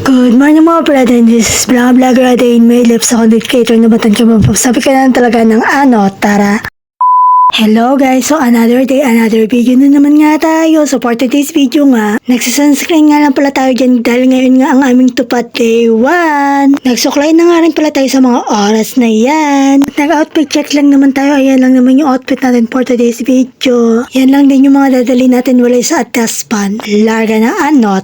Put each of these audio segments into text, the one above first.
Good morning mga brother, this is Vlogger a day in my life sa content creator na batan ka mapasabi ka na talaga ng tara. Hello guys, so another day, another video na naman nga tayo. So for today's video nga, nagsasunscreen nga lang pala tayo dyan dahil ngayon nga ang aming tupad day 1. Nagsuklay na nga rin pala tayo sa mga oras na yan. Nag-outfit check lang naman tayo, ayan lang naman yung outfit natin for today's video. Yan lang din yung mga dadali natin walay sa atas pan. Larga na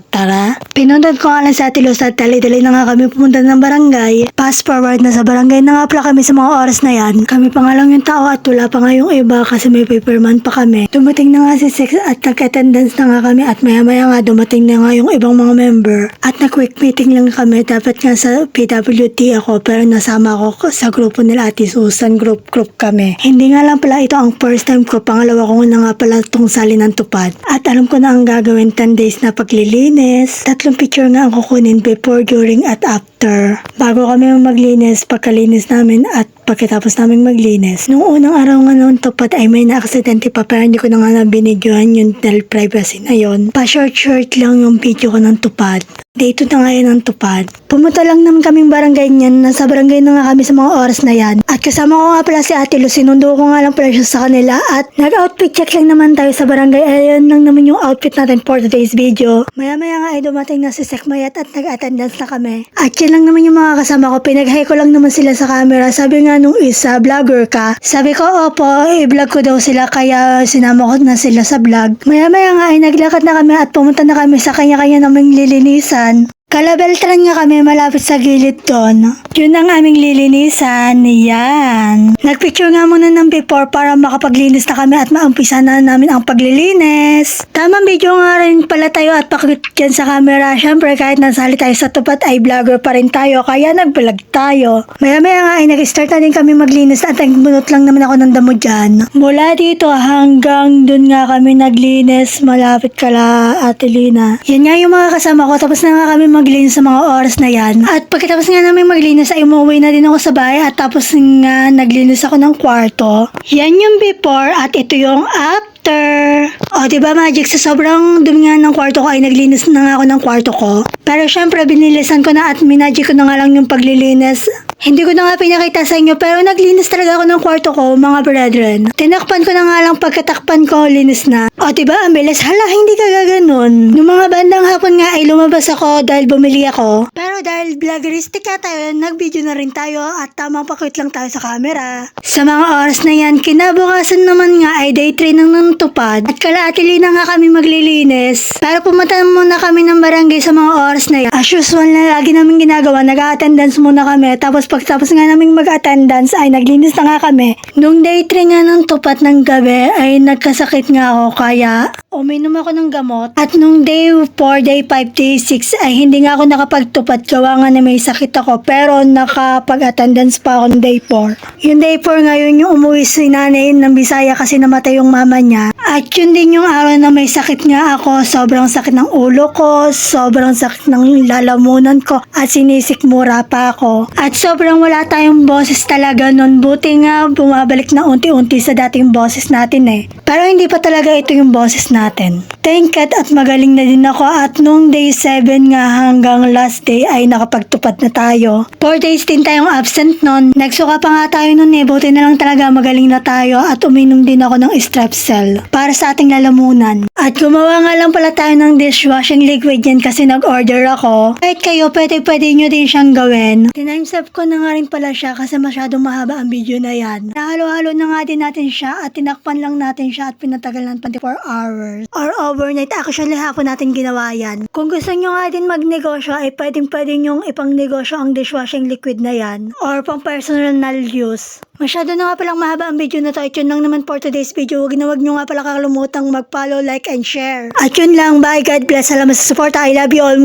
tara. Pinundan ko nga lang sa Atilos at dali-dali na nga kami pumunta ng barangay. Fast forward na sa barangay na nga pala kami sa mga oras na yan. Kami pa nga lang yung tao at wala pa nga yung iba kasi may paperman pa kami. Dumating na nga si Sex at nag-attendance na nga kami at maya-maya nga dumating na nga yung ibang mga member. At na-quick meeting lang kami. Dapat nga sa PWD ako pero nasama ako sa grupo nila Ate Susan. Group kami. Hindi nga lang pala ito ang first time ko. Pangalawa ko na nga pala itong sali ng tupad. At alam ko na ang gagawin 10 days na paglilinis. 3 picture nga ang kukunin before, during at after. Bago kami maglinis, pagkalinis namin at pagkatapos namin maglinis. Nung unang araw nga noon tupad ay may na-aksidente pa pero hindi ko na nga nabinidyohan yung dahil privacy na yon. Pa-short lang yung video ko ng tupad. Dito na nga yan ang tupad. Pumunta lang naman kaming barangay niyan. Nasa barangay na nga kami sa mga oras na yan. At kasama ko nga pala si Ate Lu. Sinundo ko nga lang pala siya sa kanila. At nag-outfit check lang naman tayo sa barangay. Ayan lang naman yung outfit natin for today's video. Maya-maya nga ay dumating na si Sekmayat at nag-attendance na kami. At yan lang naman yung mga kasama ko. Pinag-hi ko lang naman sila sa camera. Sabi nga nung isa, vlogger ka. Sabi ko, opo, i-vlog ko daw sila kaya sinama ko na sila sa vlog. Maya-maya nga ay naglakad na kami at pumunta na kami sa kanya-kanya namang lilinisan. Kalabeltran nga kami malapit sa gilid doon. Yun ang aming lilinisan. Yan. Nagpicture nga muna ng before para makapaglinis na kami at maumpisa na namin ang paglilinis. Tamang video nga rin pala tayo at pakit dyan sa camera. Syempre kahit nasali tayo sa tupad ay vlogger pa rin tayo kaya nag-vlog tayo. Maya-maya nga ay nag-start na din kami maglinis at nagbunot lang naman ako ng damo dyan. Mula dito hanggang dun nga kami naglinis malapit kala Ate Lina. Yan nga yung mga kasama ko tapos na nga kami maglinis sa mga oras na yan. At pagkatapos nga namin maglinis ay umuwi na din ako sa bahay at tapos nga naglinis ako ng kwarto. Yan yung before at ito yung after. O diba Magic, sa sobrang dumi nga ng kwarto ko ay naglinis na nga ako ng kwarto ko. Pero syempre binilisan ko na at minagic ko na nga lang yung paglilinis. Hindi ko na nga pinakita sa inyo pero naglinis talaga ako ng kwarto ko mga brethren. Tinakpan ko na nga lang pagkatakpan ko linis na. O diba ang bilis, hala hindi ka gaganon. Nung mga bandang hapon nga ay lumabas ako dahil bumili ako. Pero dahil vloggeristic ka tayo, nag-video na rin tayo at tamang pakit lang tayo sa camera. Sa mga oras na yan, kinabukasan naman nga ay day 3 ng tupad. At kalaatili na nga kami maglilinis. Pero pumunta muna kami ng barangay sa mga oras na yan. As usual na lagi namin ginagawa, nag-attendance muna kami. Tapos pagtapos nga namin mag-attendance ay naglinis na nga kami. Nung day 3 nga ng tupad ng gabi ay nagkasakit nga ako kaya uminom ako ng gamot. At nung day 4, day 5, day 6 ay hindi nga ako nakapagtupad gawa nga na may sakit ako. Pero nakapag-attendance pa ako ng day 4. Yung day 4 ngayon yung umuwi si nanay ng Bisaya kasi namatay yung mama niya. At yun din yung araw na may sakit nga ako. Sobrang sakit ng ulo ko, sobrang sakit ng lalamunan ko at sinisikmura pa ako. At sobrang wala tayong boses talaga nun. Buti nga bumabalik na unti-unti sa dating boses natin eh. Pero hindi pa talaga ito yung boses natin. Thank God at magaling na din ako at nung day 7 nga hanggang last day ay nakapagtupad na tayo. 4 days din tayong absent nun. Nagsuka pa nga tayo nun eh. Buti na lang talaga magaling na tayo at uminom din ako ng Strepsil para sa ating lalamunan. At gumawa nga lang pala tayo ng dishwashing liquid yan kasi nag-order ako. Kahit kayo, pwede nyo din siyang gawin. Tinimesap ko na nga rin pala siya kasi masyadong mahaba ang video na yan. Nahalo-halo na nga din natin siya at tinakpan lang natin siya at pinatagal ng 24 hours. Or overnight, actually hapon natin ginawa yan. Kung gusto nyo nga din magnegosyo ay pwede nyong ipang negosyo ang dishwashing liquid na yan. Or pang personal use. Masyado na nga palang mahaba ang video na to. At yun lang naman for today's video. Huwag nyo nga pala kakalumutang mag-follow, like, and share. At yun lang. Bye. God bless. Salamat sa support. I love you all.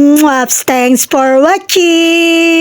Thanks for watching.